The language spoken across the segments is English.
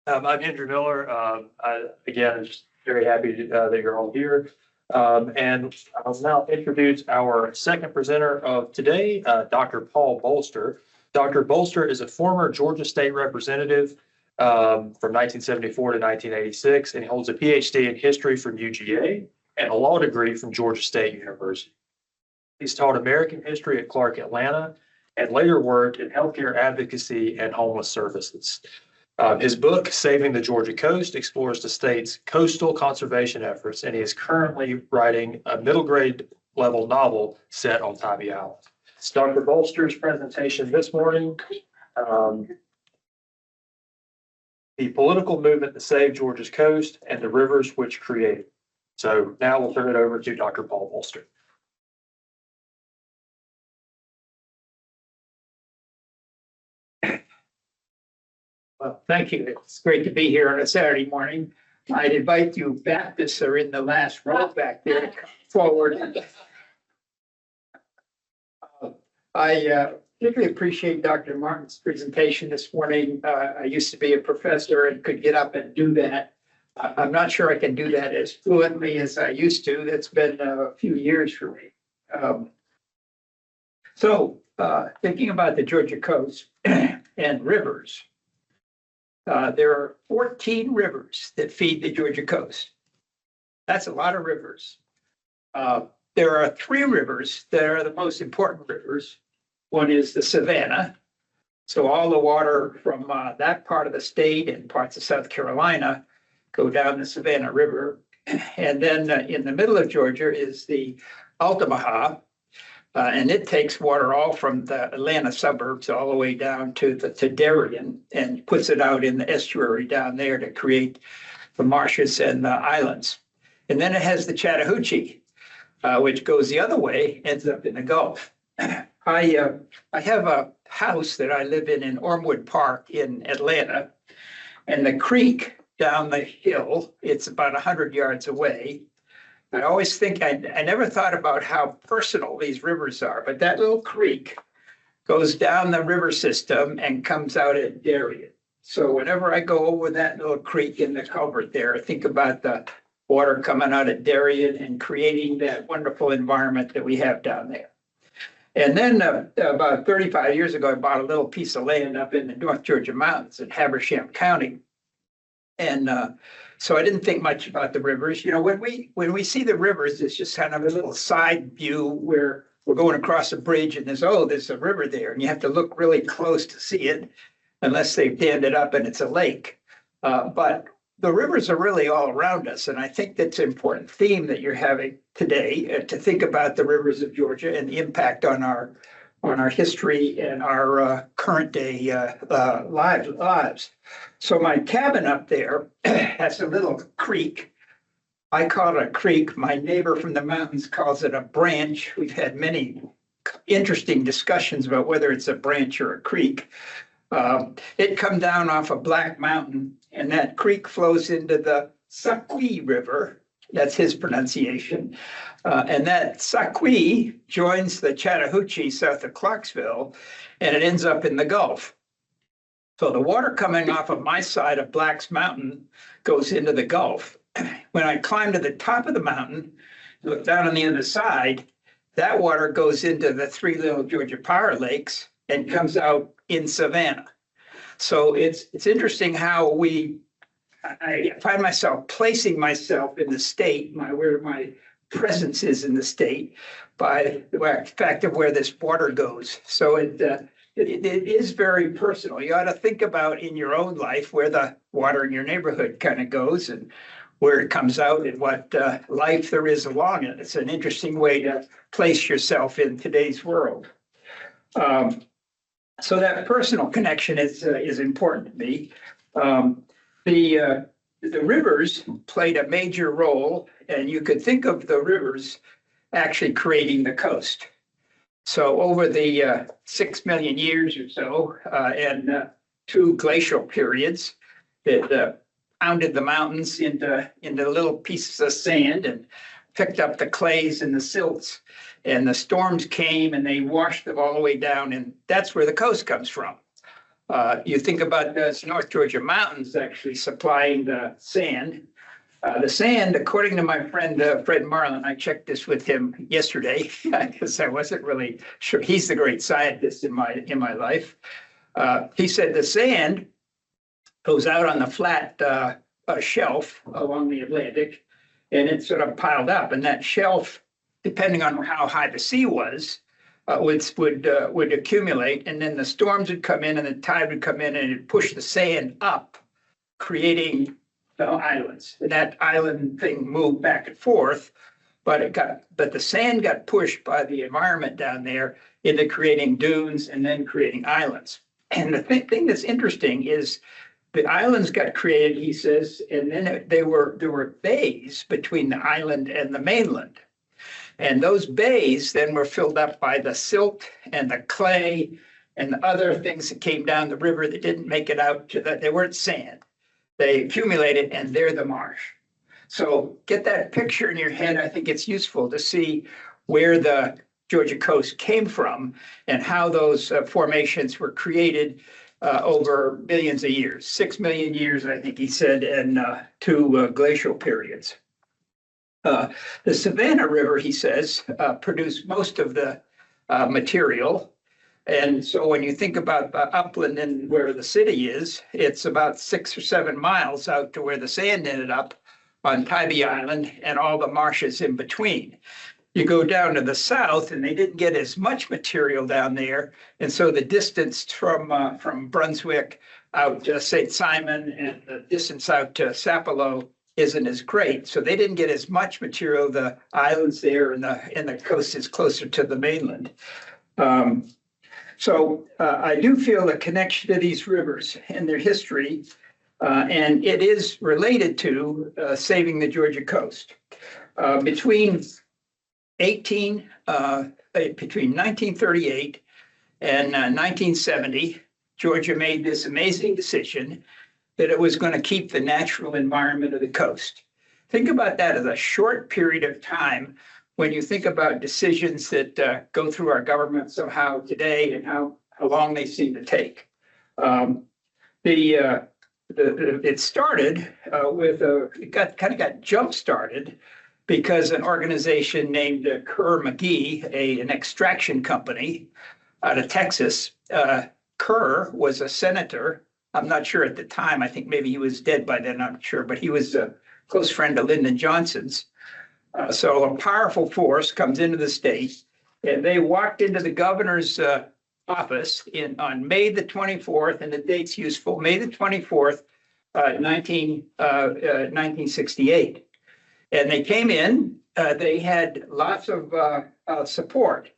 I'm Andrew Miller. Again, I'm just very happy that you're all here. And I'll now introduce our second presenter of today, Dr. Paul Bolster. Dr. Bolster is a former Georgia State representative from 1974 to 1986, and he holds a Ph.D. in history from UGA and a law degree from Georgia State University. He's taught American history at Clark Atlanta and later worked in healthcare advocacy and homeless services. His book, Saving the Georgia Coast, explores the state's coastal conservation efforts, and he is currently writing a middle grade level novel set on Tybee Island. It's Dr. Bolster's presentation this morning, the political movement to save Georgia's coast and the rivers which create it. So now we'll turn it over to Dr. Paul Bolster. Well, thank you. It's great to be here on a Saturday morning. I'd invite you, Baptists are in the last row back there, to come forward. I particularly appreciate Dr. Martin's presentation this morning. I used to be a professor and could get up and do that. I'm not sure I can do that as fluently as I used to. That's been a few years for me. Thinking about the Georgia coast and rivers, there are 14 rivers that feed the Georgia coast. That's a lot of rivers. There are 3 rivers that are the most important rivers. One is the Savannah. So all the water from that part of the state and parts of South Carolina go down the Savannah River. And then in the middle of Georgia is the Altamaha. And it takes water all from the Atlanta suburbs all the way down to Darien and puts it out in the estuary down there to create the marshes and the islands. And then it has the Chattahoochee, which goes the other way, ends up in the Gulf. I have a house that I live in Ormwood Park in Atlanta, and the creek down the hill, it's about 100 yards away. I always think, I never thought about how personal these rivers are, but that little creek goes down the river system and comes out at Darien. So whenever I go over that little creek in the culvert there, I think about the water coming out at Darien and creating that wonderful environment that we have down there. And then about 35 years ago, I bought a little piece of land up in the North Georgia mountains in Habersham County. And so I didn't think much about the rivers. You know, when we see the rivers, it's just kind of a little side view where we're going across a bridge and there's a river there. And you have to look really close to see it, unless they've dammed it up and it's a lake. But the rivers are really all around us. And I think that's an important theme that you're having today, to think about the rivers of Georgia and the impact on our history and our current day lives. So my cabin up there has a little creek. I call it a creek. My neighbor from the mountains calls it a branch. We've had many interesting discussions about whether it's a branch or a creek. It comes down off a Black Mountain, and that creek flows into the 𝘚𝘢𝘁 River. That's his pronunciation. And that 𝘚𝘢𝘁 joins the Chattahoochee south of Clarksville, and it ends up in the Gulf. So the water coming off of my side of Black's Mountain goes into the Gulf. When I climb to the top of the mountain, look down on the other side, that water goes into the 3 little Georgia Power Lakes and comes out in Savannah. So it's interesting how I find myself placing myself in the state, where my presence is in the state, by the fact of where this water goes. So it is very personal. You ought to think about in your own life where the water in your neighborhood kind of goes and where it comes out and what life there is along it. It's an interesting way to place yourself in today's world. So that personal connection is important to me. The rivers played a major role, and you could think of the rivers actually creating the coast. So over the 6 million years or so, and 2 glacial periods that pounded the mountains into little pieces of sand and picked up the clays and the silts, and the storms came and they washed them all the way down, and that's where the coast comes from. You think about the North Georgia mountains actually supplying the sand. The sand, according to my friend Fred Marlin, I checked this with him yesterday because I wasn't really sure. He's the great scientist in my life. He said the sand goes out on the flat shelf along the Atlantic, and it's sort of piled up. And that shelf, depending on how high the sea was, would accumulate, and then the storms would come in, and the tide would come in, and it'd push the sand up, creating islands. And that island thing moved back and forth, but the sand got pushed by the environment down there into creating dunes and then creating islands. And the thing that's interesting is the islands got created, he says, and then there were bays between the island and the mainland. And those bays then were filled up by the silt and the clay and the other things that came down the river that didn't make it out they weren't sand. They accumulated, and they're the marsh. So get that picture in your head. I think it's useful to see where the Georgia coast came from and how those formations were created over millions of years, 6 million years, I think he said, and two glacial periods. The Savannah River, he says, produced most of the material. And so when you think about upland and where the city is, it's about 6 or 7 miles out to where the sand ended up on Tybee Island and all the marshes in between. You go down to the south, and they didn't get as much material down there. And so the distance from Brunswick out to St. Simon and the distance out to Sapelo isn't as great. So they didn't get as much material. The islands there and the coast is closer to the mainland. So I do feel a connection to these rivers and their history, and it is related to saving the Georgia coast. Between 1938 and 1970, Georgia made this amazing decision that it was going to keep the natural environment of the coast. Think about that as a short period of time when you think about decisions that go through our government somehow today and how long they seem to take. It started it got jump started because an organization named 𝘚𝘢𝘷𝘪𝘯𝘨, an extraction company out of Texas. Kerr was a senator. I'm not sure at the time. I think maybe he was dead by then. I'm not sure, but he was a close friend of Lyndon Johnson's. So a powerful force comes into the state, and they walked into the governor's office on May the 24th, and the date's useful, May the 24th, 1968. And they came in, they had lots of support.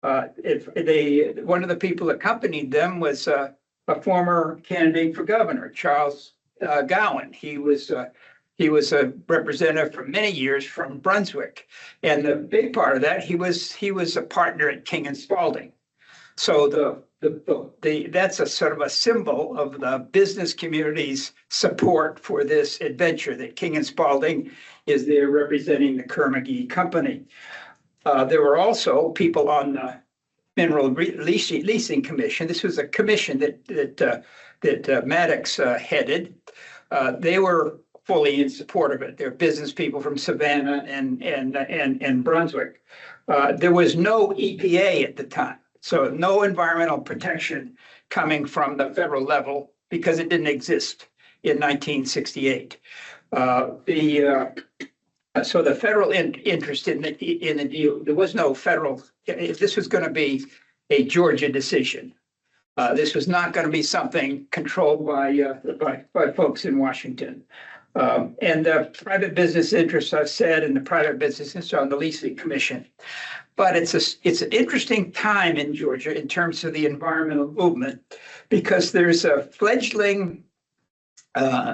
One of the people that accompanied them was a former candidate for governor, Charles Gowan. He was a representative for many years from Brunswick, and the big part of that, he was a partner at King and Spalding. So that's a sort of a symbol of the business community's support for this adventure, that King and Spalding is there representing the 𝘚𝘢𝘰𝘢𝘴𝘵 company. There were also people on the Mineral Leasing Commission. This was a commission that Maddox headed. They were fully in support of it. They're business people from Savannah and Brunswick. There was no EPA at the time, so no environmental protection coming from the federal level because it didn't exist in 1968. So the federal interest in the deal, there was no federal. This was going to be a Georgia decision. This was not going to be something controlled by folks in Washington. And the private business interests, I've said, and the private business interests on the leasing commission. But it's an interesting time in Georgia in terms of the environmental movement, because there's a fledgling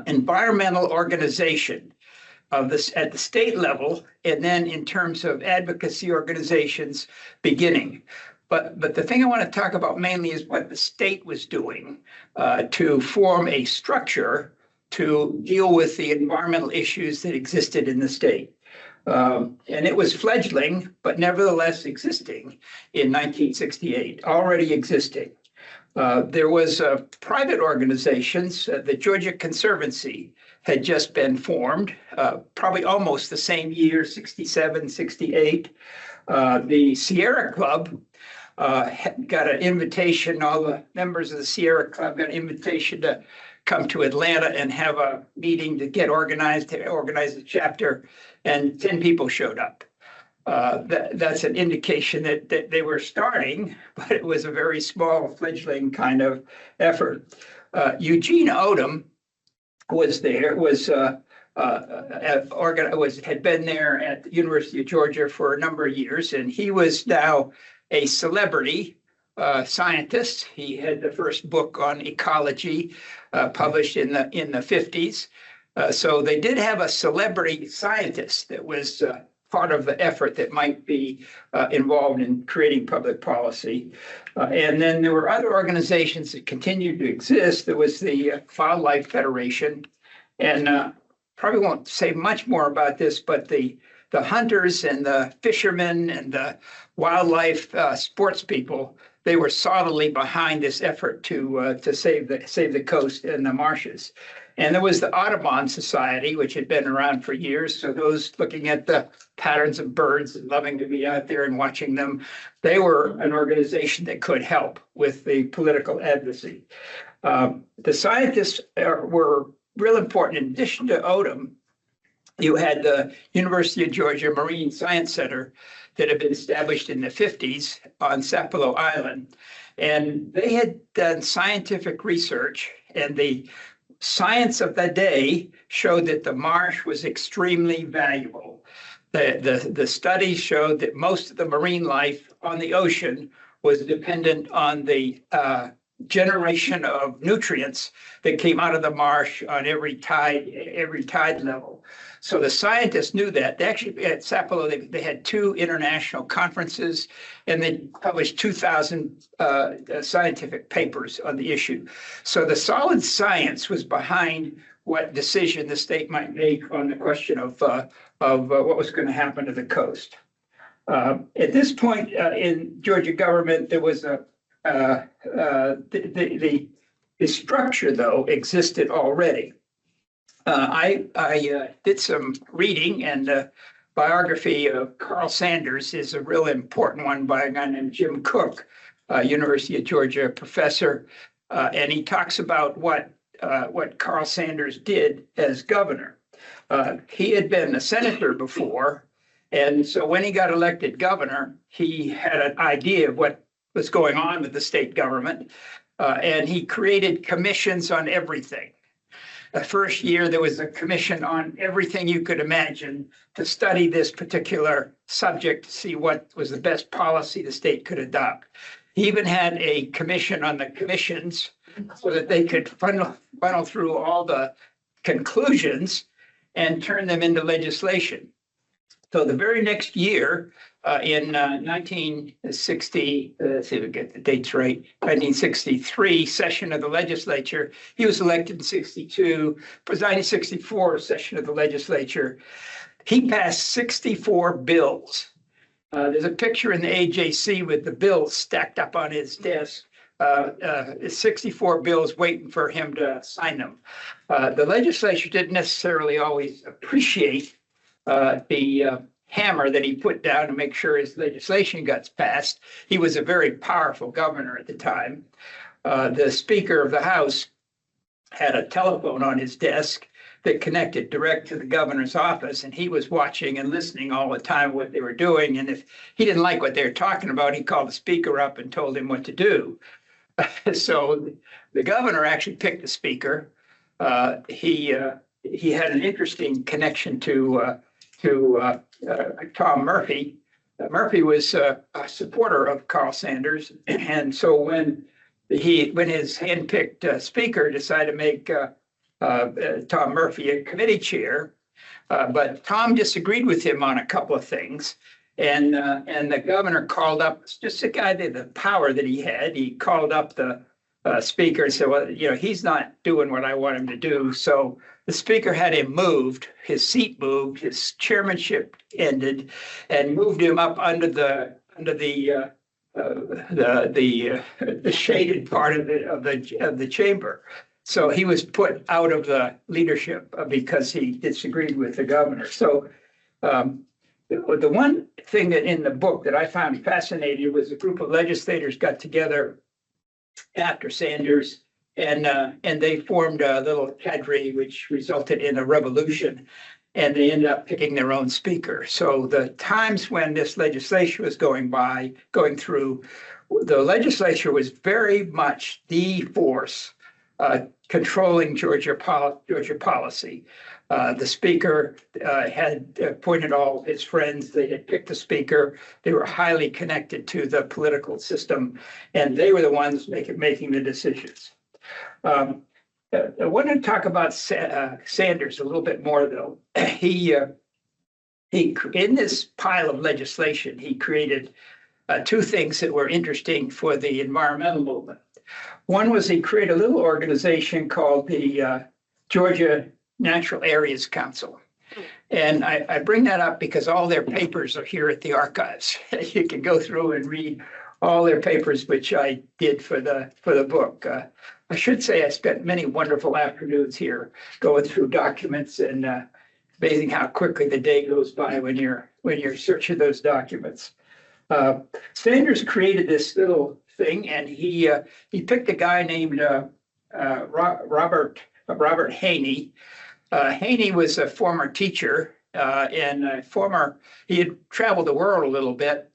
environmental organization of this at the state level, and then in terms of advocacy organizations beginning. But the thing I want to talk about mainly is what the state was doing to form a structure to deal with the environmental issues that existed in the state. And it was fledgling, but nevertheless existing in 1968, already existing. There was private organizations. The Georgia Conservancy had just been formed, probably almost the same year, 67, 68. The Sierra Club got an invitation, all the members of the Sierra Club got an invitation to come to Atlanta and have a meeting to get organized, to organize a chapter, and 10 people showed up. That's an indication that they were starting, but it was a very small fledgling kind of effort. 𝘎𝘕𝘷𝘪𝘯𝘊𝘮 was there, had been there at the University of Georgia for a number of years, and he was now a celebrity scientist. He had the first book on ecology published in the 50s. So they did have a celebrity scientist that was part of the effort that might be involved in creating public policy. And then there were other organizations that continued to exist. There was the Wildlife Federation, and probably won't say much more about this, but the hunters and the fishermen and the wildlife sports people, they were solidly behind this effort to save the coast and the marshes. And there was the Audubon Society, which had been around for years. So those looking at the patterns of birds and loving to be out there and watching them, they were an organization that could help with the political advocacy. The scientists were real important. In addition to Odom, you had the University of Georgia Marine Science Center that had been established in the 50s on 𝘕𝘓𝘕 Island. And they had done scientific research, and the science of the day showed that the marsh was extremely valuable. The studies showed that most of the marine life on the ocean was dependent on the generation of nutrients that came out of the marsh on every tide level. So the scientists knew that. They actually, at 𝘕𝘓𝘕, they had 2 international conferences, and they published 2,000 scientific papers on the issue. So the solid science was behind what decision the state might make on the question of what was going to happen to the coast. At this point in Georgia government, there was the structure, though, existed already. I did some reading, and the biography of Carl Sanders is a real important one by a guy named Jim Cook, University of Georgia professor, and he talks about what Carl Sanders did as governor. He had been a senator before, and so when he got elected governor, he had an idea of what was going on with the state government, and he created commissions on everything. The first year, there was a commission on everything you could imagine to study this particular subject, to see what was the best policy the state could adopt. He even had a commission on the commissions so that they could funnel through all the conclusions and turn them into legislation. So the very next year, in 1960, let's see if we get the dates right, 1963 session of the legislature. He was elected in 62, for 1964 session of the legislature. He passed 64 bills. There's a picture in the AJC with the bills stacked up on his desk. 64 bills waiting for him to sign them. The legislature didn't necessarily always appreciate the hammer that he put down to make sure his legislation got passed. He was a very powerful governor at the time. The Speaker of the House had a telephone on his desk that connected direct to the governor's office, and he was watching and listening all the time what they were doing. And if he didn't like what they were talking about, he called the speaker up and told him what to do. So the governor actually picked the speaker. He had an interesting connection to Tom Murphy. Murphy was a supporter of Carl Sanders, and so when his handpicked speaker decided to make Tom Murphy a committee chair, but Tom disagreed with him on a couple of things, and the governor called up just the guy, the power that he had. He called up the speaker and said, well, he's not doing what I want him to do. So the speaker had him moved, his seat moved, his chairmanship ended, and moved him up under the the shaded part of the chamber. So he was put out of the leadership because he disagreed with the governor. So the one thing that in the book that I found fascinating was a group of legislators got together after Sanders, and they formed a little cadre, which resulted in a revolution, and they ended up picking their own speaker. So the times when this legislation was going through, the legislature was very much the force controlling Georgia policy. The speaker had appointed all his friends. They had picked the speaker. They were highly connected to the political system, and they were the ones making the decisions. I want to talk about Sanders a little bit more, though. He in this pile of legislation, he created two things that were interesting for the environmental movement. One was he created a little organization called the Georgia Natural Areas Council. And I bring that up because all their papers are here at the archives. You can go through and read all their papers, which I did for the book. I should say I spent many wonderful afternoons here going through documents, and amazing how quickly the day goes by when you're searching those documents. Sanders created this little thing, and he picked a guy named Robert 𝘕𝘕𝘁𝘕. 𝘕𝘕 was a former teacher he had traveled the world a little bit,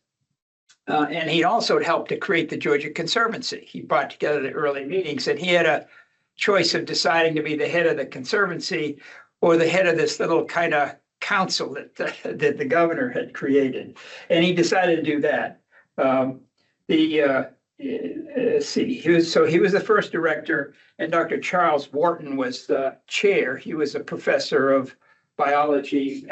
and he also helped to create the Georgia Conservancy. He brought together the early meetings, and he had a choice of deciding to be the head of the Conservancy or the head of this little kind of council that the governor had created, and he decided to do that. He was the first director, and Dr. Charles Wharton was the chair. He was a professor of biology,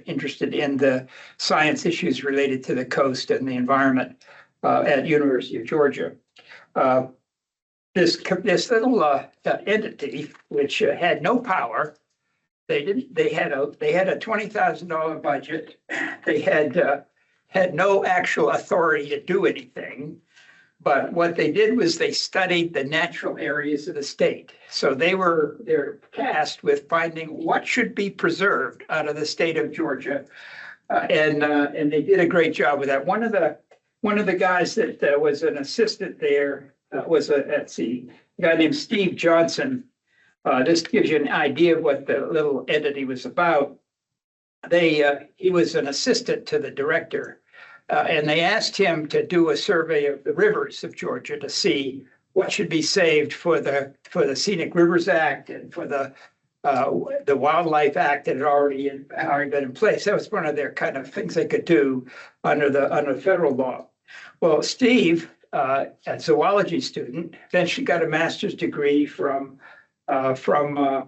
interested in the science issues related to the coast and the environment at University of Georgia. This little entity, which had no power, they had a $20,000 budget. They had no actual authority to do anything. But what they did was they studied the natural areas of the state. So they're tasked with finding what should be preserved out of the state of Georgia, and they did a great job with that. One of the guys that was an assistant there was a guy named Steve Johnson. This gives you an idea of what the little entity was about. He was an assistant to the director. And they asked him to do a survey of the rivers of Georgia to see what should be saved for the Scenic Rivers Act and for the Wildlife Act that had already been in place. That was one of their kind of things they could do under the federal law. Well, Steve, a zoology student, eventually got a master's degree from Odom.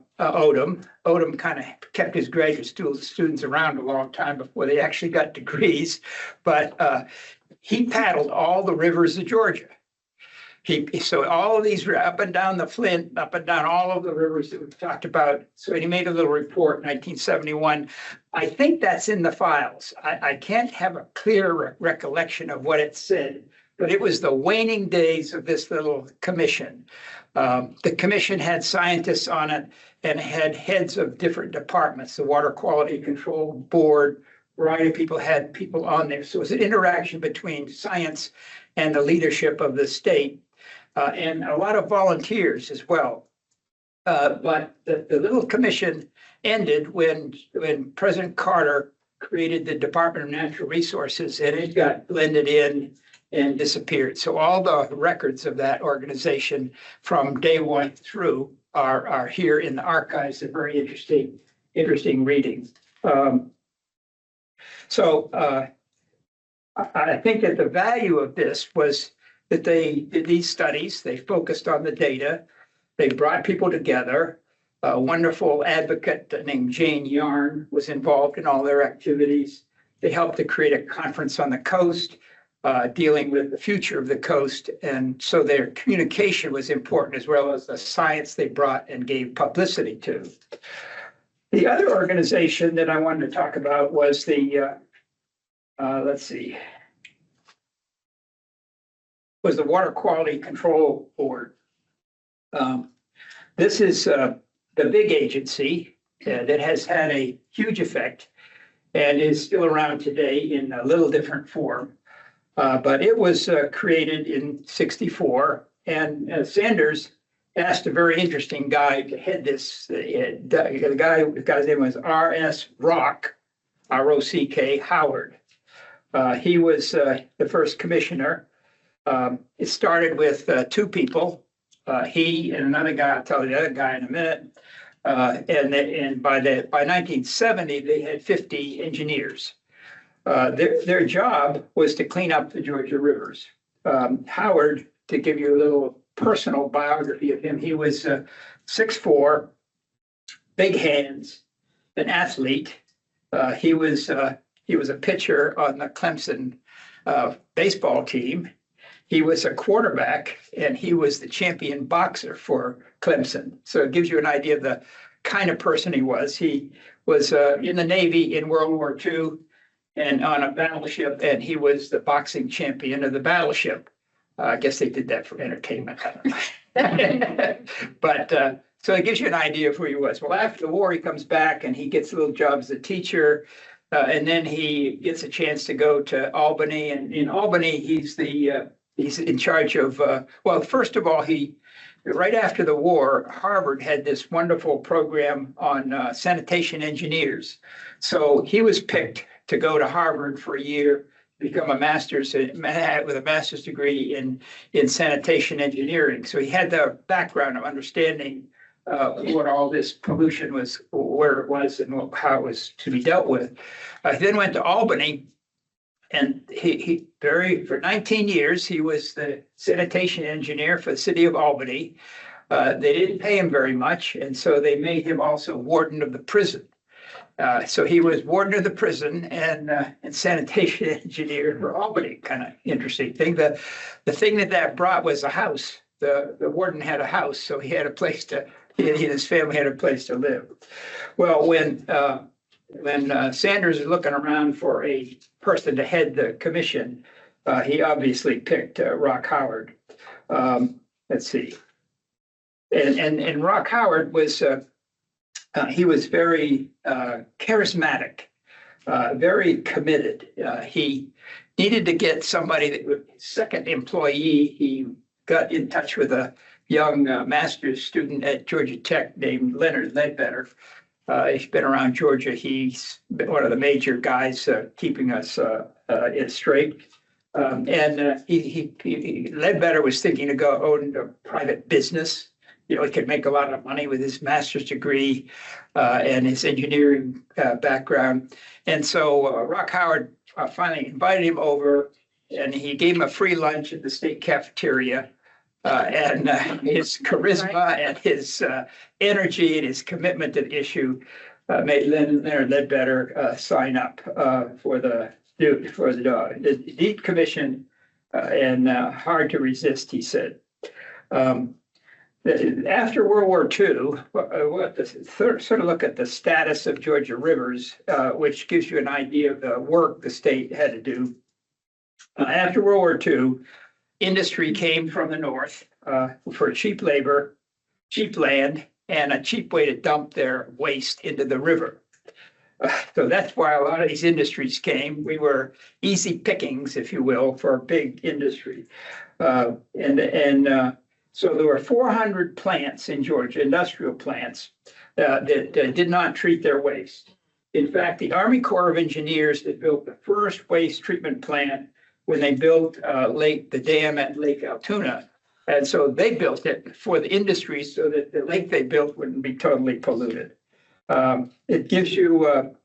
Odom kind of kept his graduate students around a long time before they actually got degrees, but he paddled all the rivers of Georgia. So all of these up and down the Flint, up and down all of the rivers that we've talked about. So he made a little report in 1971. I think that's in the files. I can't have a clear recollection of what it said, but it was the waning days of this little commission. The commission had scientists on it and had heads of different departments, the Water Quality Control Board, a variety of people had people on there. So it was an interaction between science and the leadership of the state, and a lot of volunteers as well. But the little commission ended when President Carter created the Department of Natural Resources, and it got blended in and disappeared. So all the records of that organization from day one through are here in the archives. They're very interesting reading. So I think that the value of this was that they did these studies. They focused on the data. They brought people together. A wonderful advocate named Jane Yarn was involved in all their activities. They helped to create a conference on the coast, dealing with the future of the coast. And so their communication was important, as well as the science they brought and gave publicity to. The other organization that I wanted to talk about was the, let's see, was the Water Quality Control Board. This is the big agency that has had a huge effect and is still around today in a little different form. But it was created in '64, and Sanders asked a very interesting guy to head this. The guy's name was R.S. Rock, R-O-C-K, Howard. He was the first commissioner. It started with two people, he and another guy. I'll tell you the other guy in a minute. And by 1970, they had 50 engineers. Their job was to clean up the Georgia rivers. Howard, to give you a little personal biography of him, he was 6'4", big hands, an athlete. He was a pitcher on the Clemson baseball team. He was a quarterback, and he was the champion boxer for Clemson. So it gives you an idea of the kind of person he was. He was in the Navy in World War II and on a battleship, and he was the boxing champion of the battleship. I guess they did that for entertainment. But so it gives you an idea of who he was. Well, after the war, he comes back and he gets a little job as a teacher. And then he gets a chance to go to Albany. And in Albany, he's in charge of, well, first of all, right after the war, Harvard had this wonderful program on sanitation engineers. So he was picked to go to Harvard for a year, become a master's with a master's degree in sanitation engineering. So he had the background of understanding what all this pollution was, where it was, and how it was to be dealt with. He then went to Albany, and for 19 years, he was the sanitation engineer for the city of Albany. They didn't pay him very much, and so they made him also warden of the prison. So he was warden of the prison and sanitation engineer for Albany. Kind of interesting thing. The thing that brought was a house. The warden had a house, so he had a place he and his family had a place to live. Well, when Sanders is looking around for a person to head the commission, he obviously picked Rock Howard. Let's see. And Rock Howard was, he was very charismatic, very committed. He needed to get somebody that would, second employee, he got in touch with a young master's student at Georgia Tech named Leonard Ledbetter. He's been around Georgia. He's been one of the major guys keeping us in straight. Ledbetter was thinking to go own a private business. He could make a lot of money with his master's degree and his engineering background. And so Rock Howard finally invited him over, and he gave him a free lunch at the state cafeteria. And his charisma and his energy and his commitment to the issue made Leonard Ledbetter sign up for the deep commission and hard to resist, he said. After World War II, sort of look at the status of Georgia rivers, which gives you an idea of the work the state had to do. After World War II, industry came from the north for cheap labor, cheap land, and a cheap way to dump their waste into the river. So that's why a lot of these industries came. We were easy pickings, if you will, for a big industry. So there were 400 plants in Georgia, industrial plants, that did not treat their waste. In fact, the Army Corps of Engineers that built the first waste treatment plant when they built the dam at Lake Altoona. And so they built it for the industry so that the lake they built wouldn't be totally polluted. It gives you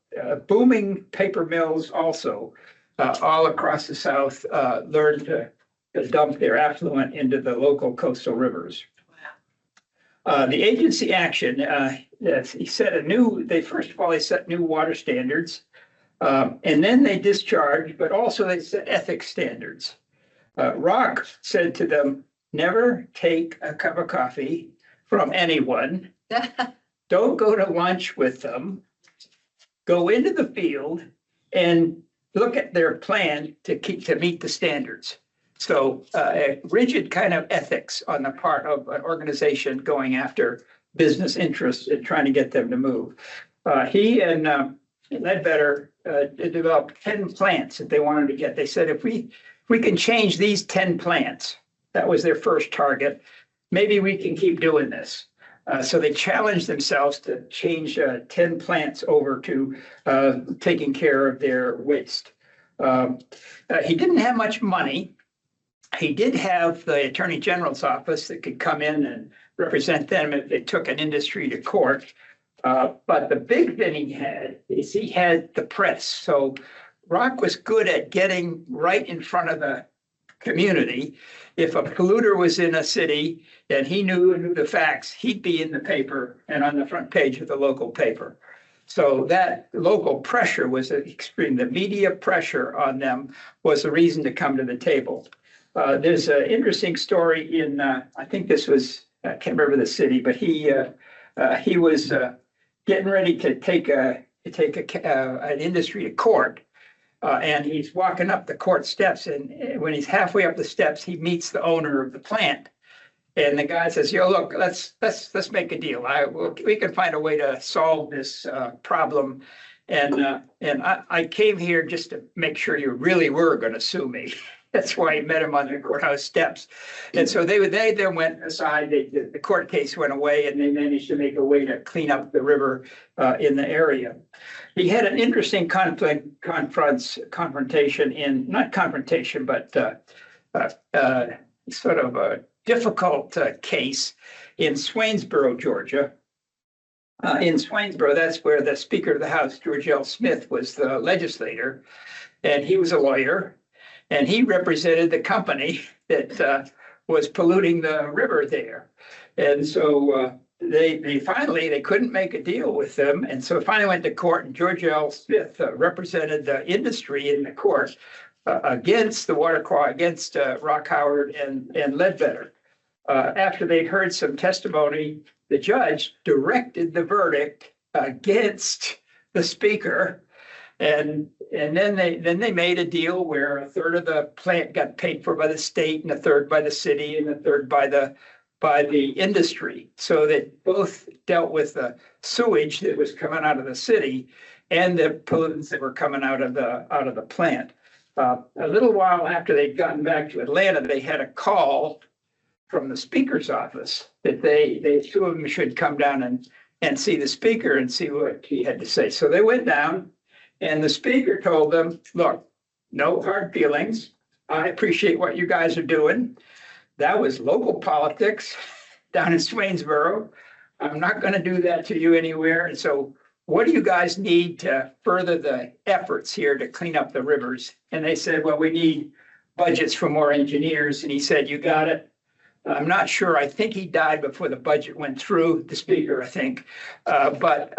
booming paper mills also all across the South learned to dump their effluent into the local coastal rivers. The agency action, he set they set new water standards. And then they discharged, but also they set ethics standards. Rock said to them, never take a cup of coffee from anyone. Don't go to lunch with them. Go into the field and look at their plan to meet the standards. So a rigid kind of ethics on the part of an organization going after business interests and trying to get them to move. He and Ledbetter developed 10 plants that they wanted to get. They said, if we can change these 10 plants, that was their first target, maybe we can keep doing this. So they challenged themselves to change 10 plants over to taking care of their waste. He didn't have much money. He did have the Attorney General's office that could come in and represent them if they took an industry to court. But the big thing he had is he had the press. So Rock was good at getting right in front of the community. If a polluter was in a city and he knew the facts, he'd be in the paper and on the front page of the local paper. So that local pressure was extreme. The media pressure on them was the reason to come to the table. There's an interesting story in, I think this was, I can't remember the city, but he was getting ready to take an industry to court. And he's walking up the court steps, and when he's halfway up the steps, he meets the owner of the plant. And the guy says, "Yo, look, let's make a deal. We can find a way to solve this problem. And I came here just to make sure you really were going to sue me." That's why he met him on the courthouse steps. And so they then went aside. The court case went away, and they managed to make a way to clean up the river in the area. He had an interesting confrontation in, not confrontation, but sort of a difficult case in Swainsboro, Georgia. In Swainsboro, that's where the Speaker of the House, George L. Smith, was the legislator, and he was a lawyer, and he represented the company that was polluting the river there. And so they finally couldn't make a deal with them, and so finally went to court, and George L. Smith represented the industry in the court against the water quality, against Rock Howard and Ledbetter. After they'd heard some testimony, the judge directed the verdict against the speaker, and then they made a deal where a third of the plant got paid for by the state, and a third by the city, and a third by the industry, so that both dealt with the sewage that was coming out of the city and the pollutants that were coming out of the plant. A little while after they'd gotten back to Atlanta, they had a call from the speaker's office that they two of them should come down and see the speaker and see what he had to say. So they went down, and the speaker told them, "Look, no hard feelings. I appreciate what you guys are doing. That was local politics down in Swainsboro. I'm not going to do that to you anywhere. And so what do you guys need to further the efforts here to clean up the rivers?" And they said, "Well, we need budgets for more engineers." And he said, "You got it." I'm not sure. I think he died before the budget went through, the speaker, I think. But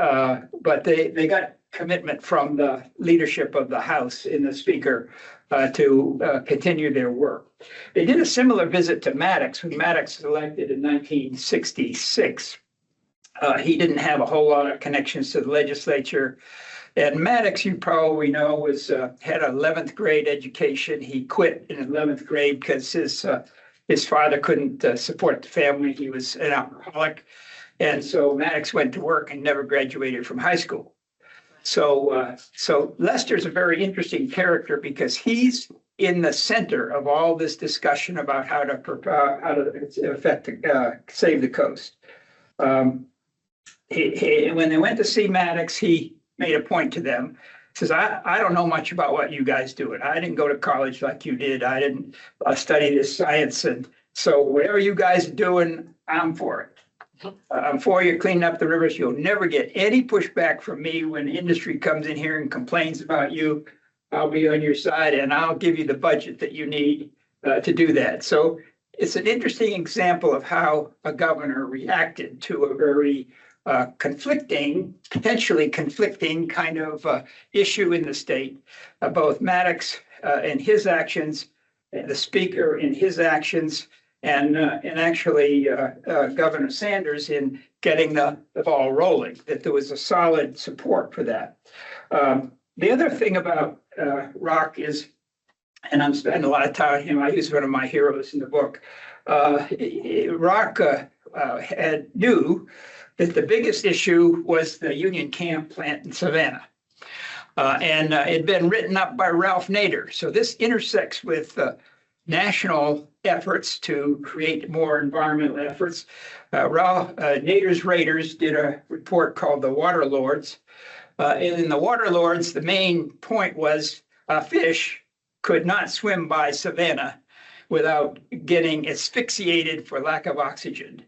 they got commitment from the leadership of the House in the speaker to continue their work. They did a similar visit to Maddox when Maddox was elected in 1966. He didn't have a whole lot of connections to the legislature. And Maddox, you probably know, had an 11th grade education. He quit in 11th grade because his father couldn't support the family. He was an alcoholic. And so Maddox went to work and never graduated from high school. So Lester's a very interesting character because he's in the center of all this discussion about how to save the coast. When they went to see Maddox, he made a point to them. Says, I don't know much about what you guys do. I didn't go to college like you did. I didn't study this science. And so whatever you guys are doing, I'm for it. I'm for you cleaning up the rivers. You'll never get any pushback from me when industry comes in here and complains about you. I'll be on your side, and I'll give you the budget that you need to do that. So it's an interesting example of how a governor reacted to a very potentially conflicting kind of issue in the state. Both Maddox and his actions, the speaker in his actions, and actually Governor Sanders in getting the ball rolling, that there was a solid support for that. The other thing about Rock is and I'm spending a lot of time with him. I use one of my heroes in the book. Rock knew that the biggest issue was the Union Camp plant in Savannah. And it had been written up by Ralph Nader. So this intersects with national efforts to create more environmental efforts. Ralph Nader's Raiders did a report called the Water Lords. And in the Water Lords, the main point was fish could not swim by Savannah without getting asphyxiated for lack of oxygen.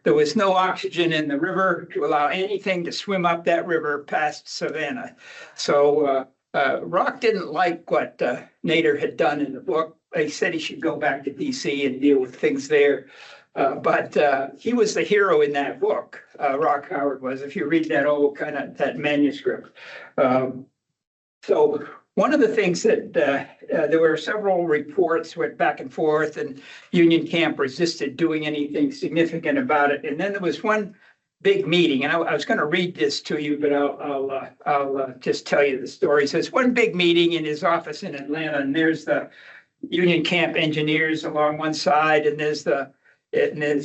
There was no oxygen in the river to allow anything to swim up that river past Savannah. So Rock didn't like what Nader had done in the book. He said he should go back to DC and deal with things there. But he was the hero in that book, Rock Howard was, if you read that old that manuscript. So one of the things that there were several reports went back and forth, and Union Camp resisted doing anything significant about it. And then there was one big meeting, and I was going to read this to you, but I'll just tell you the story. So it's one big meeting in his office in Atlanta, and there's the Union Camp engineers along one side, and there's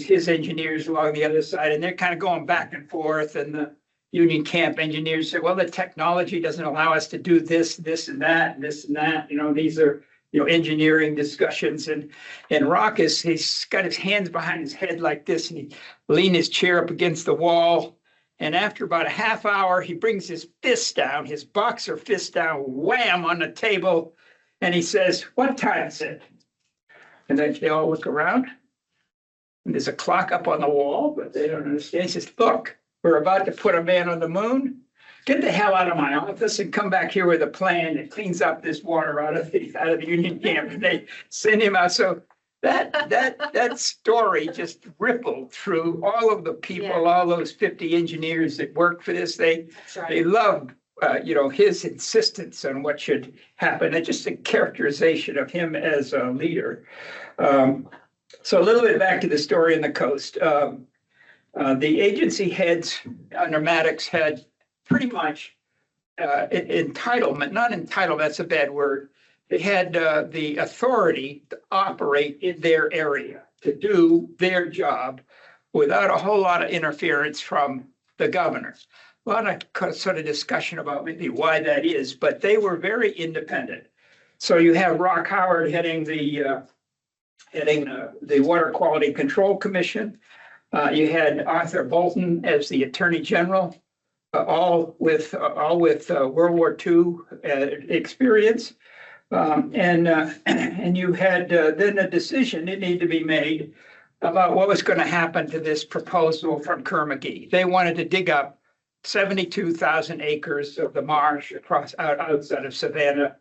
his engineers along the other side, and they're kind of going back and forth. And the Union Camp engineers said, well, the technology doesn't allow us to do this, this and that, and this and that. These are, engineering discussions. And Rock he's got his hands behind his head like this, and he leaned his chair up against the wall. And after about a half hour, he brings his fist down, his boxer fist down, wham, on the table. And he says, what time is it? And then they all look around. And there's a clock up on the wall, but they don't understand. He says, look, we're about to put a man on the moon. Get the hell out of my office and come back here with a plan that cleans up this water out of the Union Camp. And they send him out. So that story just rippled through all of the people, all those 50 engineers that worked for this. They loved, his insistence on what should happen, and just a characterization of him as a leader. So a little bit back to the story on the coast. The agency heads under Maddox had pretty much entitlement, that's a bad word. They had the authority to operate in their area, to do their job without a whole lot of interference from the governor. A lot of sort of discussion about maybe why that is, but they were very independent. So you have Rock Howard heading the Water Quality Control Commission. You had Arthur Bolton as the Attorney General, all with World War II experience. And you had then a decision that needed to be made about what was going to happen to this proposal from 𝘚𝘢𝘕. They wanted to dig up 72,000 acres of the marsh outside of Savannah,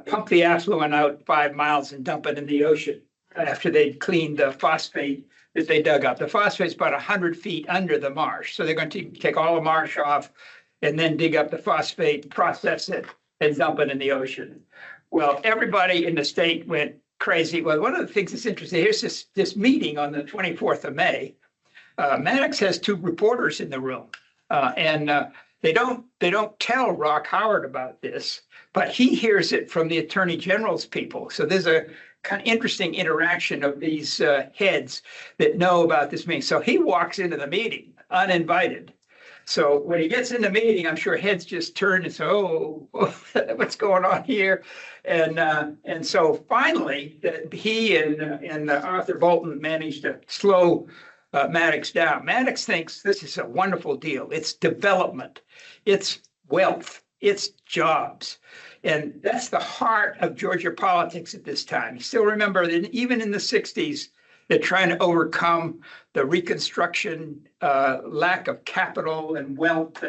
pump the affluent out 5 miles and dump it in the ocean after they'd cleaned the phosphate that they dug up. The phosphate's about 100 feet under the marsh. So they're going to take all the marsh off and then dig up the phosphate, process it, and dump it in the ocean. Well, everybody in the state went crazy. Well, one of the things that's interesting, here's this meeting on the 24th of May. Maddox has 2 reporters in the room, and they don't tell Rock Howard about this, but he hears it from the Attorney General's people. So there's a kind of interesting interaction of these heads that know about this meeting. So he walks into the meeting uninvited. So when he gets in the meeting, I'm sure heads just turn and say, oh, what's going on here? And so finally, he and Arthur Bolton managed to slow Maddox down. Maddox thinks this is a wonderful deal. It's development, it's wealth, it's jobs. And that's the heart of Georgia politics at this time. You still remember that even in the 60s, they're trying to overcome the Reconstruction lack of capital and wealth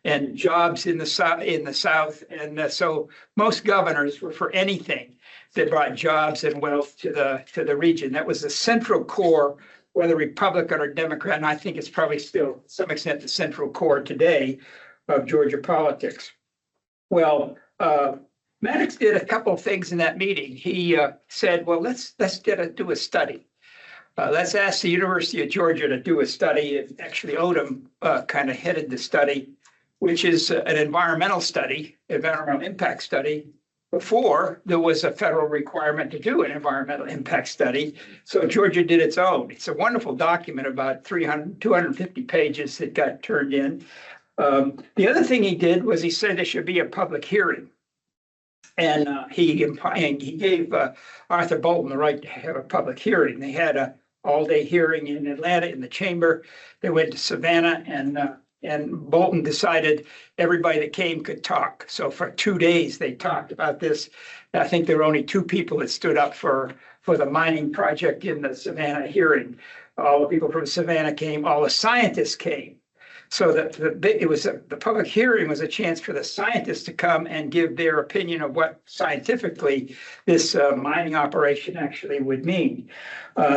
and jobs in the South. And so most governors were for anything that brought jobs and wealth to the region. That was the central core, whether Republican or Democrat, and I think it's probably still, to some extent, the central core today of Georgia politics. Well, Maddox did a couple of things in that meeting. He said, well, let's do a study. Let's ask the University of Georgia to do a study. And actually, Odom kind of headed the study, which is an environmental study, environmental impact study before there was a federal requirement to do an environmental impact study. So Georgia did its own. It's a wonderful document, about 250 pages that got turned in. The other thing he did was he said there should be a public hearing. And he gave Arthur Bolton the right to have a public hearing. They had a all-day hearing in Atlanta in the chamber. They went to Savannah, and Bolton decided everybody that came could talk. So for 2 days, they talked about this. I think there were only 2 people that stood up for the mining project in the Savannah hearing. All the people from Savannah came, all the scientists came. So the public hearing was a chance for the scientists to come and give their opinion of what scientifically this mining operation actually would mean.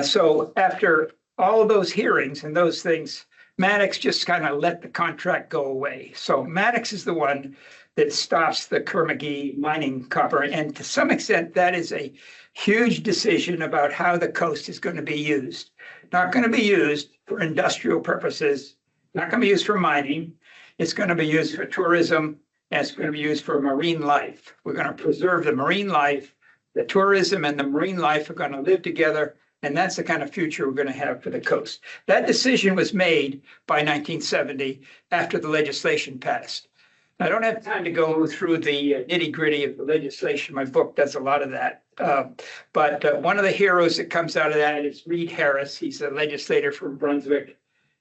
So after all of those hearings and those things, Maddox just kind of let the contract go away. So Maddox is the one that stops the 𝘚𝘢𝘰𝘢𝘴𝘵 mining copper. And to some extent, that is a huge decision about how the coast is going to be used. Not going to be used for industrial purposes, not going to be used for mining. It's going to be used for tourism, and it's going to be used for marine life. We're going to preserve the marine life. The tourism and the marine life are going to live together, and that's the kind of future we're going to have for the coast. That decision was made by 1970 after the legislation passed. I don't have time to go through the nitty-gritty of the legislation. My book does a lot of that. But one of the heroes that comes out of that is Reed Harris. He's a legislator from Brunswick.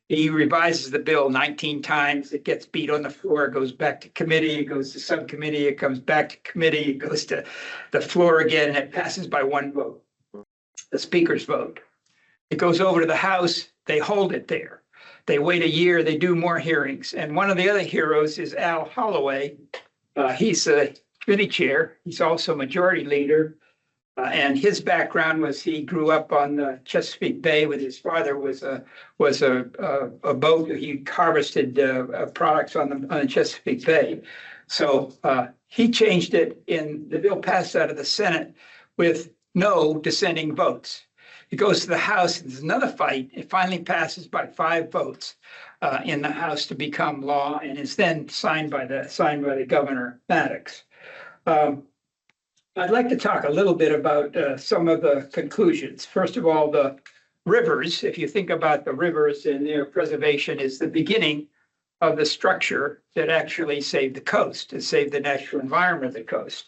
He revises the bill 19 times. It gets beat on the floor, it goes back to committee, it goes to subcommittee, it comes back to committee, it goes to the floor again, and it passes by 1 vote, the speaker's vote. It goes over to the House, they hold it there. They wait a year, they do more hearings. And one of the other heroes is Al Holloway. He's a committee chair. He's also majority leader. And his background was he grew up on the Chesapeake Bay with his father was a boat. He harvested products on the Chesapeake Bay. So he changed it in the bill passed out of the Senate with no dissenting votes. It goes to the House, and there's another fight. It finally passes by 5 votes in the House to become law, and is then signed by the governor, Maddox. I'd like to talk a little bit about some of the conclusions. First of all, the rivers, if you think about the rivers and their preservation, is the beginning of the structure that actually saved the coast and saved the natural environment of the coast.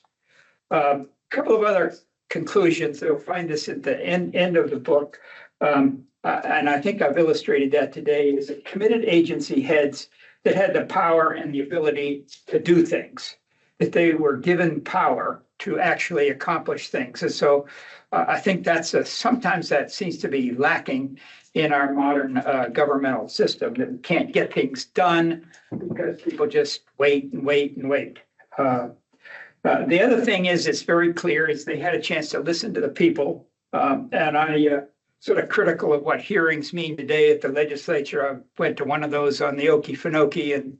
A couple of other conclusions, you'll find this at the end of the book, and I think I've illustrated that today, is that committed agency heads that had the power and the ability to do things, that they were given power to actually accomplish things. And so I think that's sometimes that seems to be lacking in our modern governmental system, that we can't get things done because people just wait and wait and wait. The other thing is, it's very clear, is they had a chance to listen to the people. And I sort of critical of what hearings mean today at the legislature. I went to one of those on the 𝘚𝘢𝘴𝘵𝘢𝘴𝘵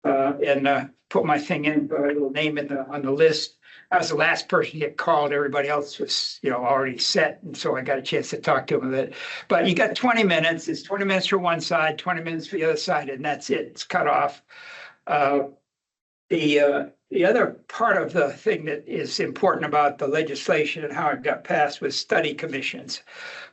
and put my thing in, my little name on the list. I was the last person to get called. Everybody else was, already set. And so I got a chance to talk to them a bit. But you got 20 minutes. It's 20 minutes for one side, 20 minutes for the other side, and that's it. It's cut off. The other part of the thing that is important about the legislation and how it got passed was study commissions.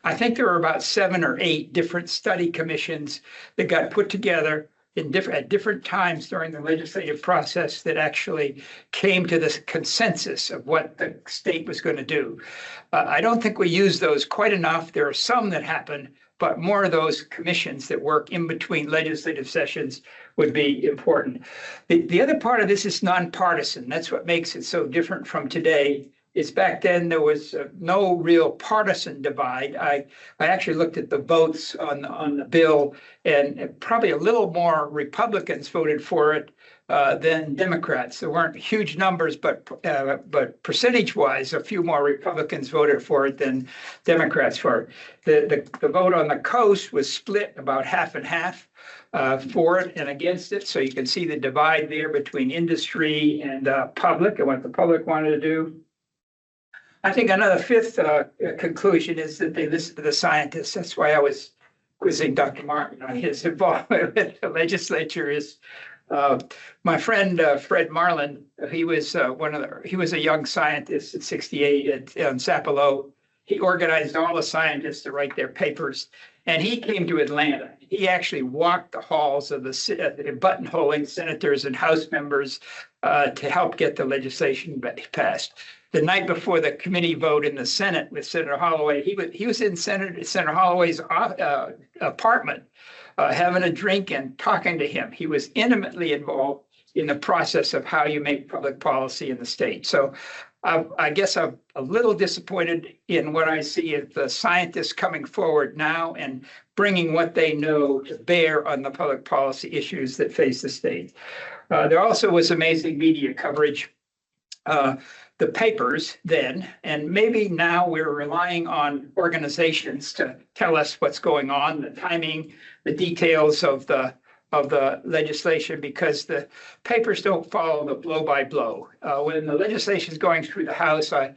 I think there were about 7 or 8 different study commissions that got put together at different times during the legislative process that actually came to this consensus of what the state was going to do. I don't think we use those quite enough. There are some that happen, but more of those commissions that work in between legislative sessions would be important. The other part of this is nonpartisan. That's what makes it so different from today. Is back then there was no real partisan divide. I actually looked at the votes on the bill, and probably a little more Republicans voted for it than Democrats. There weren't huge numbers, but percentage-wise, a few more Republicans voted for it than Democrats for it. The vote on the coast was split about half and half for it and against it. So you can see the divide there between industry and public and what the public wanted to do. I think another fifth conclusion is that they listened to the scientists. That's why I was quizzing Dr. Martin on his involvement with the legislature. Is My friend Fred Marlin, he was he was a young scientist at 68 at Sapelo. He organized all the scientists to write their papers, and he came to Atlanta. He actually walked the halls of the buttonholing senators and House members to help get the legislation passed. The night before the committee vote in the Senate with Senator Holloway, he was in Senator Holloway's apartment, having a drink and talking to him. He was intimately involved in the process of how you make public policy in the state. So I guess I'm a little disappointed in what I see as the scientists coming forward now and bringing what they know to bear on the public policy issues that face the state. There also was amazing media coverage. The papers then, and maybe now we're relying on organizations to tell us what's going on, the timing, the details of the legislation, because the papers don't follow the blow by blow. When the legislation is going through the House, I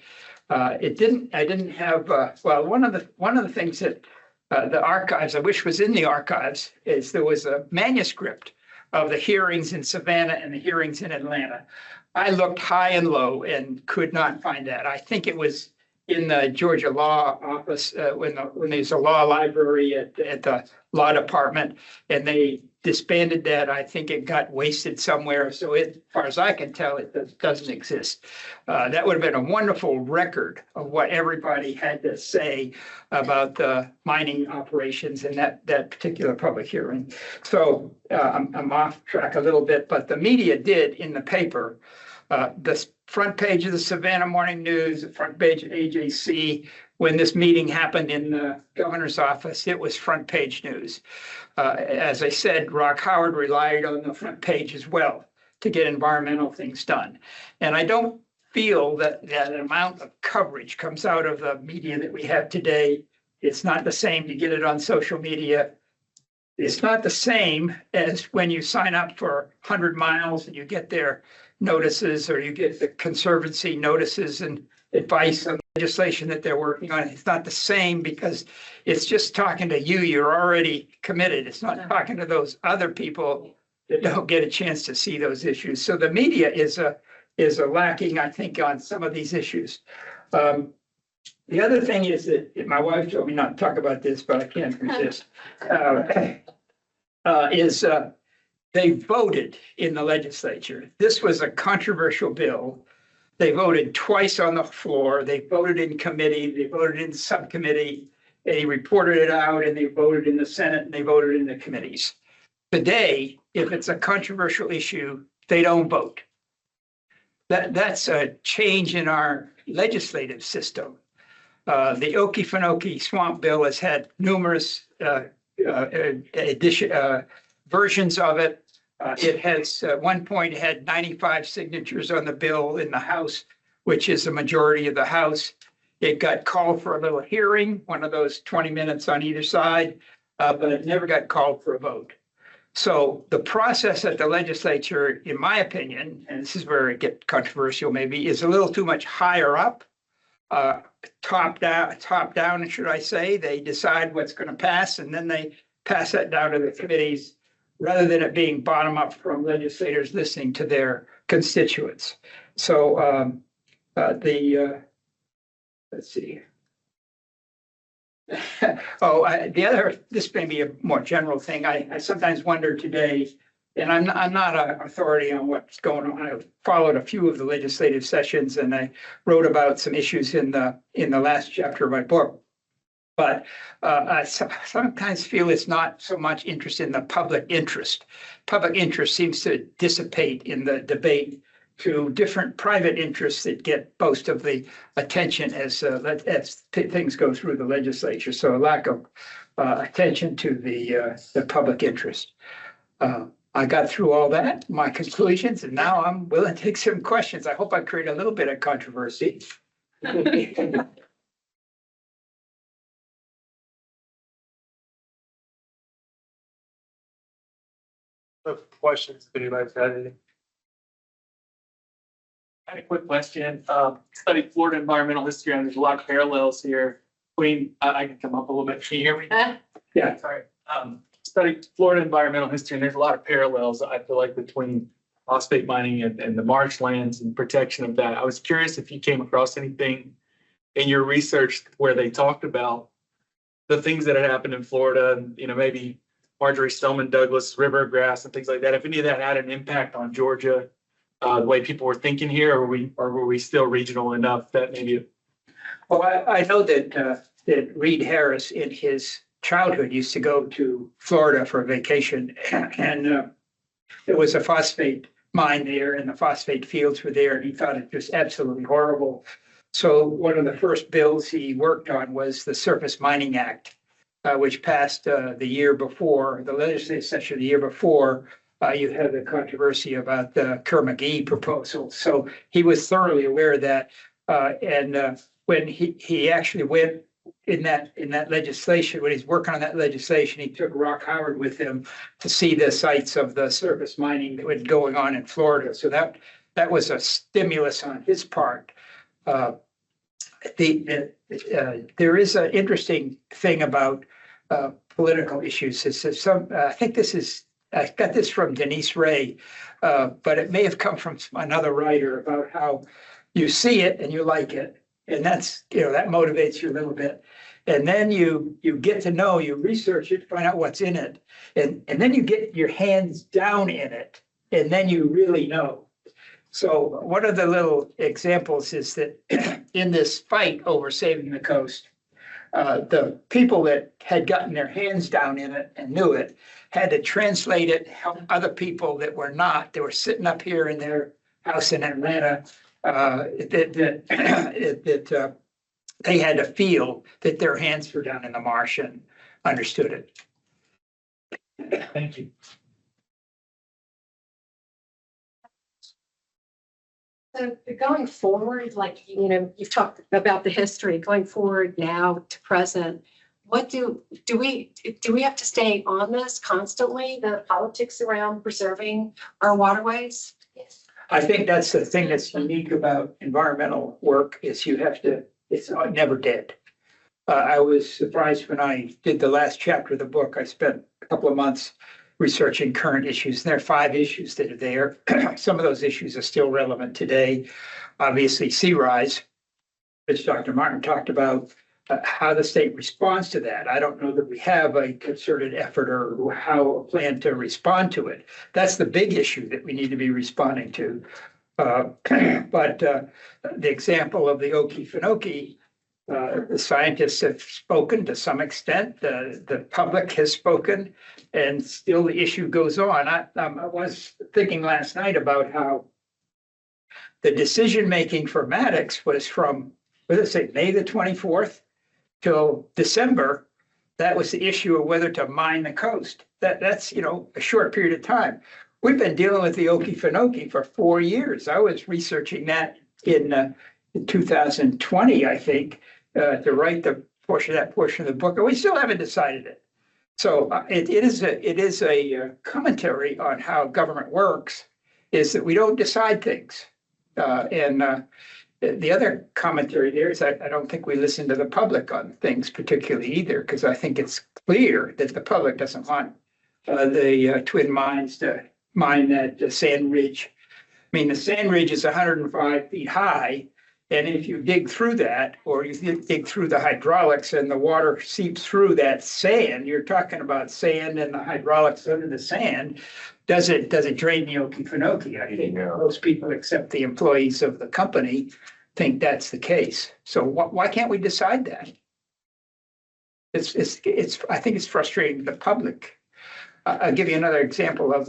didn't have well, one of the things that the archives I wish was in the archives is there was a manuscript of the hearings in Savannah and the hearings in Atlanta. I looked high and low and could not find that. I think it was in the Georgia Law Office when there's a law library at the law department, and they disbanded that. I think it got wasted somewhere. So as far as I can tell, it doesn't exist. That would have been a wonderful record of what everybody had to say about the mining operations in that particular public hearing. So I'm off track a little bit, but the media did in the paper, the front page of the Savannah Morning News, the front page of AJC, when this meeting happened in the governor's office, it was front page news. As I said, Rock Howard relied on the front page as well to get environmental things done. And I don't feel that that amount of coverage comes out of the media that we have today. It's not the same to get it on social media. It's not the same as when you sign up for 100 miles and you get their notices, or you get the Conservancy notices and advice on legislation that they're working on. It's not the same because it's just talking to you. You're already committed. It's not talking to those other people that don't get a chance to see those issues. So the media is a lacking, I think, on some of these issues. The other thing is that my wife told me not to talk about this, but I can't resist. They voted in the legislature. This was a controversial bill. They voted twice on the floor. They voted in committee. They voted in subcommittee. They reported it out, and they voted in the Senate, and they voted in the committees. Today, if it's a controversial issue, they don't vote. That's a change in our legislative system. The 𝘚𝘢𝘴𝘵𝘢𝘴𝘵 swamp bill has had numerous versions of it. It has, at one point, had 95 signatures on the bill in the House, which is the majority of the House. It got called for a little hearing, one of those 20 minutes on either side, but it never got called for a vote. So the process at the legislature, in my opinion, and this is where it gets controversial maybe, is a little too much higher up, top down, should I say. They decide what's going to pass, and then they pass that down to the committees, rather than it being bottom up from legislators listening to their constituents. So let's see. This may be a more general thing. I sometimes wonder today, and I'm not an authority on what's going on. I followed a few of the legislative sessions, and I wrote about some issues in the last chapter of my book. But I sometimes feel it's not so much interest in the public interest. Public interest seems to dissipate in the debate to different private interests that get most of the attention as things go through the legislature. So a lack of attention to the public interest. I got through all that, my conclusions, and now I'm willing to take some questions. I hope I create a little bit of controversy. Questions, if anybody's got anything? I had a quick question. Studied Florida environmental history, and there's a lot of parallels here between, I can come up a little bit. Can you hear me? Yeah. Sorry. studied Florida environmental history, and there's a lot of parallels, I feel like, between phosphate mining and the marshlands and protection of that. I was curious if you came across anything in your research where they talked about the things that had happened in Florida and, maybe Marjorie Stoneman Douglas river grass and things like that. If any of that had an impact on Georgia, the way people were thinking here, or were we still regional enough that maybe? Well, I know that Reed Harris in his childhood used to go to Florida for a vacation, and there was a phosphate mine there, and the phosphate fields were there, and he thought it just absolutely horrible. So one of the first bills he worked on was the Surface Mining Act, which passed the year before, the legislative session the year before. You had the controversy about the 𝘚𝘢𝘷𝘪𝘯𝘨 proposal. So he was thoroughly aware of that. And when he actually went in that legislation, when he's working on that legislation, he took Rock Howard with him to see the sites of the surface mining that was going on in Florida. So that was a stimulus on his part. There is an interesting thing about political issues. I got this from Denise Ray, but it may have come from another writer about how you see it and you like it. And that's, that motivates you a little bit. And then you get to know, you research it, find out what's in it. And then you get your hands down in it. And then you really know. So one of the little examples is that in this fight over saving the coast, the people that had gotten their hands down in it and knew it had to translate it, help other people that were not. They were sitting up here in their house in Atlanta, that they had to feel that their hands were down in the marsh and understood it. Thank you. So going forward, like, you've talked about the history going forward now to present. What do we have to stay on this constantly, the politics around preserving our waterways? Yes. I think that's the thing that's unique about environmental work is it's never dead. I was surprised when I did the last chapter of the book. I spent a couple of months researching current issues, and there are 5 issues that are there. Some of those issues are still relevant today. Obviously, sea rise, which Dr. Martin talked about, how the state responds to that. I don't know that we have a concerted effort or how a plan to respond to it. That's the big issue that we need to be responding to. But the example of the 𝘚𝘢𝘷𝘪𝘯𝘨, the scientists have spoken to some extent, the public has spoken, and still the issue goes on. I was thinking last night about how the decision-making for Maddox was from, May the 24th till December. That was the issue of whether to mine the coast. That's a short period of time. We've been dealing with the 𝘚𝘢𝘷𝘪𝘯𝘨 for 4 years. I was researching that in 2020, I think, to write that portion of the book, and we still haven't decided it. So it is a commentary on how government works, is that we don't decide things. The other commentary there is I don't think we listen to the public on things particularly either, because I think it's clear that the public doesn't want the twin mines to mine that sand ridge. I mean, the sand ridge is 105 feet high. And if you dig through that, or you dig through the hydraulics and the water seeps through that sand, you're talking about sand and the hydraulics under the sand. Does it drain the 𝘚𝘢𝘷𝘪𝘯𝘨? I think most people, except the employees of the company, think that's the case. So why can't we decide that? I think it's frustrating to the public. I'll give you another example of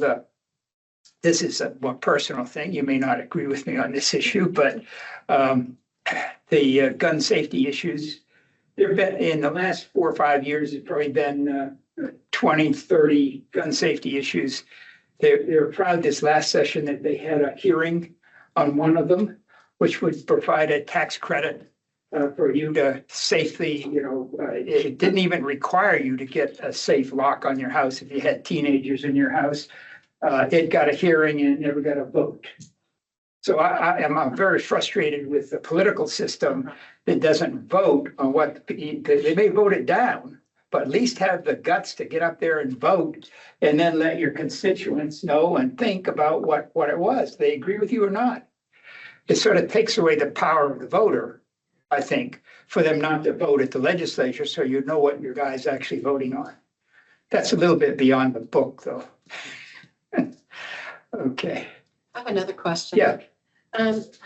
this is a more personal thing. You may not agree with me on this issue, but the gun safety issues, there have been, in the last 4 or 5 years, there's probably been 20, 30 gun safety issues. They're proud this last session that they had a hearing on one of them, which would provide a tax credit for you to safely, it didn't even require you to get a safe lock on your house if you had teenagers in your house. It got a hearing and never got a vote. So I'm very frustrated with the political system that doesn't vote on what they may vote it down, but at least have the guts to get up there and vote and then let your constituents know and think about what it was. They agree with you or not. It sort of takes away the power of the voter, I think, for them not to vote at the legislature, so you know what your guy's actually voting on. That's a little bit beyond the book, though. Okay. I have another question. Yeah.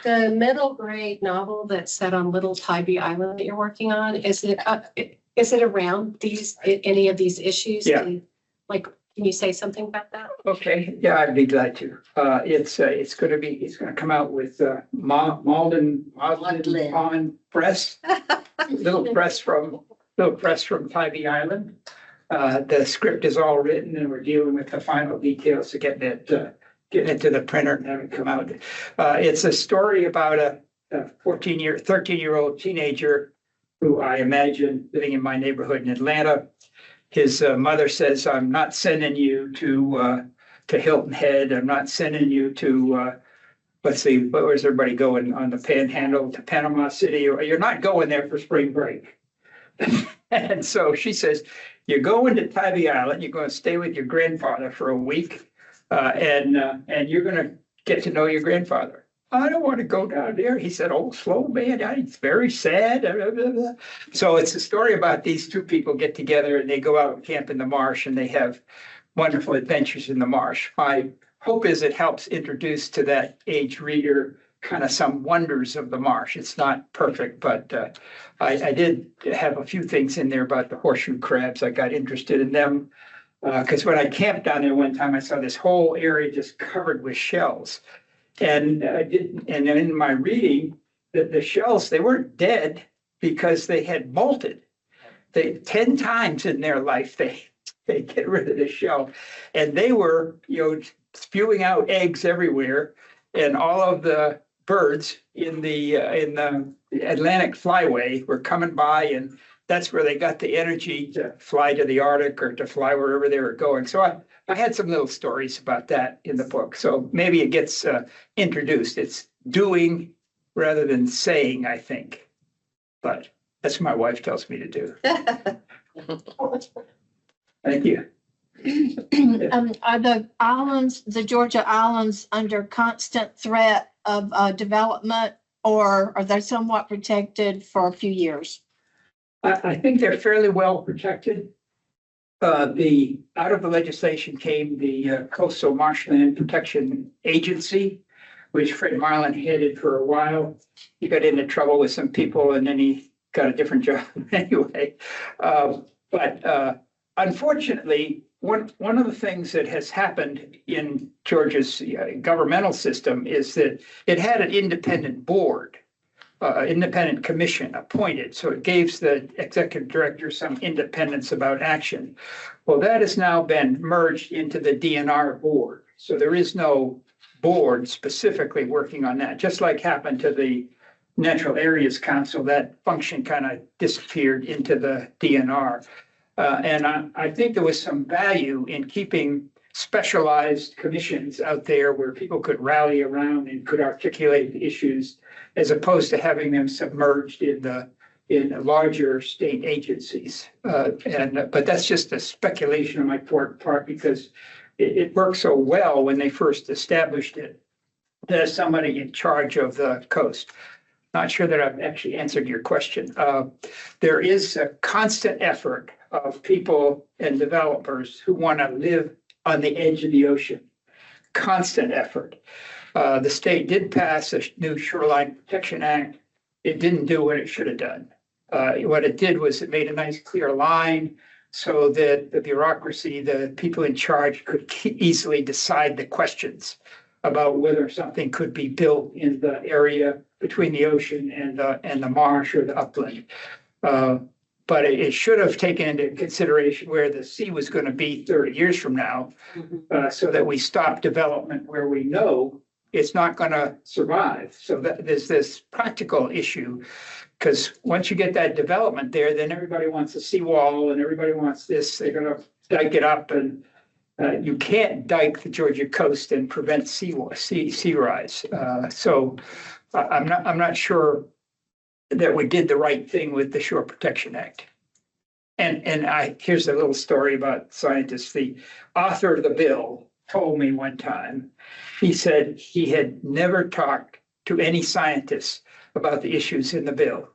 The middle grade novel that's set on Little Tybee Island that you're working on, is it around any of these issues? Yeah. Like, can you say something about that? Okay, yeah, I'd be glad to. It's gonna come out with Malden Pond Press, little press from Tybee Island. The script is all written and we're dealing with the final details to getting it to the printer and having it come out. It's a story about a 13-year-old teenager who I imagine living in my neighborhood in Atlanta. His mother says, "I'm not sending you to Hilton Head. I'm not sending you to let's see, where's everybody going on the Panhandle to Panama City? Or you're not going there for spring break." And so she says, "You're going to Tybee Island. You're going to stay with your grandfather for a week, and you're going to get to know your grandfather." "I don't want to go down there." He said, "Oh, slow man, it's very sad." So it's a story about these two people get together and they go out and camp in the marsh and they have wonderful adventures in the marsh. My hope is it helps introduce to that age reader kind of some wonders of the marsh. It's not perfect, but I did have a few things in there about the horseshoe crabs. I got interested in them because when I camped down there one time, I saw this whole area just covered with shells. And in my reading, the shells, they weren't dead because they had molted. 10 times in their life, they get rid of the shell. And they were, spewing out eggs everywhere. And all of the birds in the Atlantic flyway were coming by, and that's where they got the energy to fly to the Arctic or to fly wherever they were going. So I had some little stories about that in the book. So maybe it gets introduced. It's doing rather than saying, I think. But that's what my wife tells me to do. Thank you. Are the Georgia islands under constant threat of development, or are they somewhat protected for a few years? I think they're fairly well protected. Out of the legislation came the Coastal Marshland Protection Agency, which Fred Marlin headed for a while. He got into trouble with some people and then he got a different job anyway. But unfortunately, one of the things that has happened in Georgia's governmental system is that it had an independent board, independent commission appointed. So it gave the executive director some independence about action. Well, that has now been merged into the DNR board. So there is no board specifically working on that, just like happened to the Natural Areas Council. That function kind of disappeared into the DNR. And I think there was some value in keeping specialized commissions out there where people could rally around and could articulate the issues, as opposed to having them submerged in larger state agencies. But that's just a speculation on my part because it worked so well when they first established it. There's somebody in charge of the coast. Not sure that I've actually answered your question. There is a constant effort of people and developers who want to live on the edge of the ocean. Constant effort. The state did pass a new Shoreline Protection Act. It didn't do what it should have done. What it did was it made a nice clear line so that the bureaucracy, the people in charge could easily decide the questions about whether something could be built in the area between the ocean and the marsh or the upland. But it should have taken into consideration where the sea was going to be 30 years from now, so that we stop development where we know it's not going to survive. So that there's this practical issue, because once you get that development there, then everybody wants a seawall and everybody wants this. They're going to dike it up, and you can't dike the Georgia coast and prevent sea rise. So I'm not sure that we did the right thing with the Shore Protection Act. Here's a little story about scientists. The author of the bill told me one time, he said he had never talked to any scientists about the issues in the bill.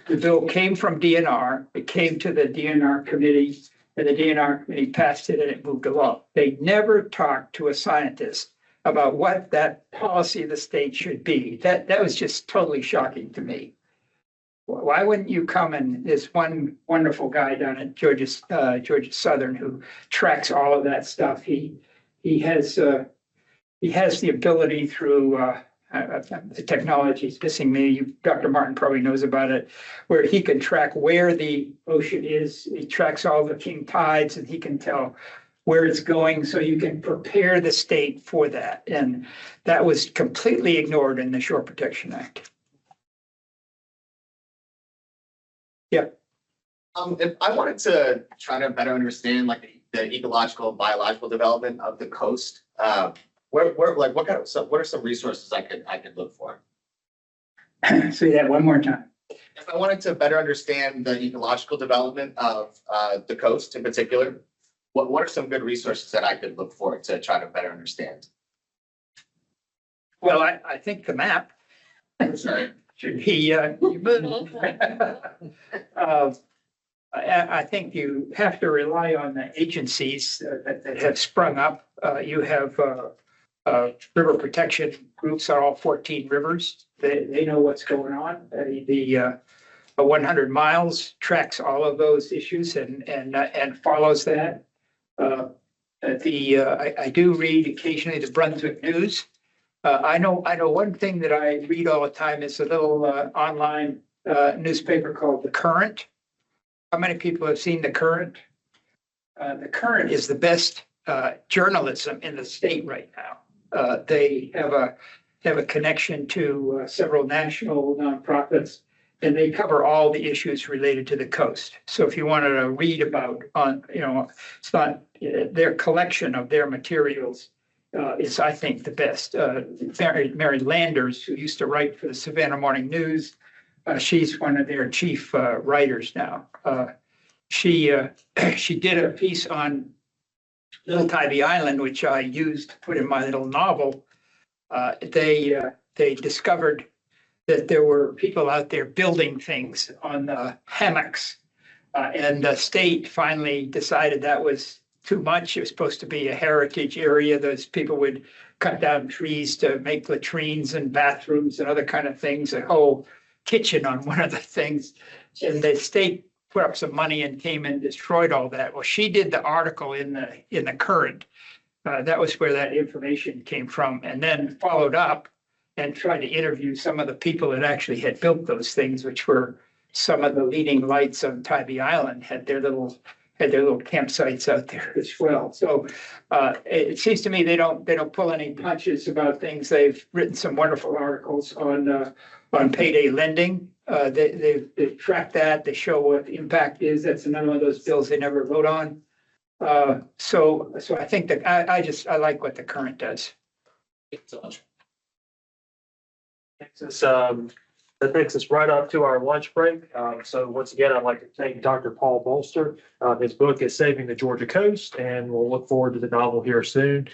The bill came from DNR, it came to the DNR committee, and the DNR committee passed it and it moved along. They never talked to a scientist about what that policy of the state should be. That was just totally shocking to me. Why wouldn't you come, and there's one wonderful guy down at Georgia Southern who tracks all of that stuff. He has the ability through the technology is missing me. Dr. Martin probably knows about it, where he can track where the ocean is. He tracks all the king tides, and he can tell where it's going, so you can prepare the state for that. And that was completely ignored in the Shore Protection Act. Yeah. If I wanted to try to better understand like the ecological and biological development of the coast, what are some resources I could look for? Say that one more time. If I wanted to better understand the ecological development of the coast in particular, what are some good resources that I could look for to try to better understand? Well, I think the map Sorry. should be, I think you have to rely on the agencies that have sprung up. You have river protection groups on all 14 rivers. They know what's going on. The 100 miles tracks all of those issues and follows that. I do read occasionally the Brunswick News. I know one thing that I read all the time is a little online newspaper called The Current. How many people have seen The Current? The Current is the best journalism in the state right now. They have a connection to several national nonprofits, and they cover all the issues related to the coast. So if you wanted to read about it's not their collection of their materials is, I think, the best. Mary Landers, who used to write for the Savannah Morning News, she's one of their chief writers now. She did a piece on Little Tybee Island, which I used to put in my little novel. They discovered that there were people out there building things on hammocks, and the state finally decided that was too much. It was supposed to be a heritage area. Those people would cut down trees to make latrines and bathrooms and other kind of things, a whole kitchen on one of the things. And the state put up some money and came and destroyed all that. Well, she did the article in the Current. That was where that information came from, and then followed up and tried to interview some of the people that actually had built those things, which were some of the leading lights on Tybee Island, had their little campsites out there as well. So it seems to me they don't pull any punches about things. They've written some wonderful articles on payday lending. They track that. They show what the impact is. That's another one of those bills they never vote on. So I think that I like what the Current does. Thanks so much. That takes us right up to our lunch break. So once again, I'd like to thank Dr. Paul Bolster. His book is Saving the Georgia Coast, and we'll look forward to the novel here soon.